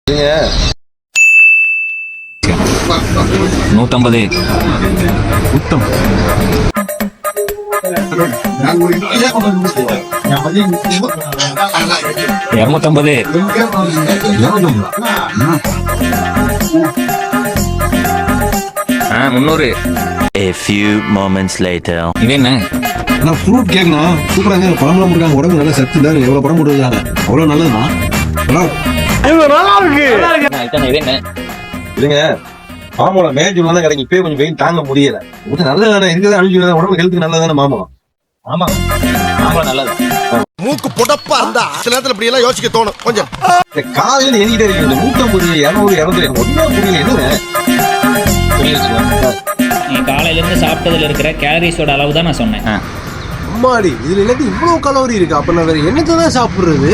150. 300. A few moments later. இது என்ன? நான் ஃப்ரூட் கேட்கணும். சூப்பராக பழம் போட்டுருக்காங்க. உடம்பு நல்லா சத்து தான். எவ்வளோ பழம் போட்டுருக்காங்க. அவ்வளோ நல்லதுண்ணா. இது என்ன? இல்லைங்க, மாம்பழம் மேஜூர்ல தான் கிடைக்கும். இப்பயே கொஞ்சம் வெயில் தாங்க முடியல. நல்லதானே இருக்கிறத அழிஞ்சு உடம்பு ஹெல்த்துக்கு நல்லதானே மாம்பழம். ஆமா, மாம்பழம் நல்லது. மூக்கு புடப்பா இருந்தா சில நேரத்துல இப்படி எல்லாம் யோசிக்க தோணும். கொஞ்சம் காலையில எண்ணிக்கிட்டே இருக்கு. 150, 200, 200 ஒன்றும் புரியல. என்னங்க நீ காலையில இருந்து சாப்பிட்டதுல இருக்கிற கேலரிஸோட அளவு தான் நான் சொன்னேன். அம்மாடி, இதுல இல்லாட்டி இவ்வளவு கலோரி இருக்கு. அப்ப நான் வேற என்னதான் சாப்பிடுறது?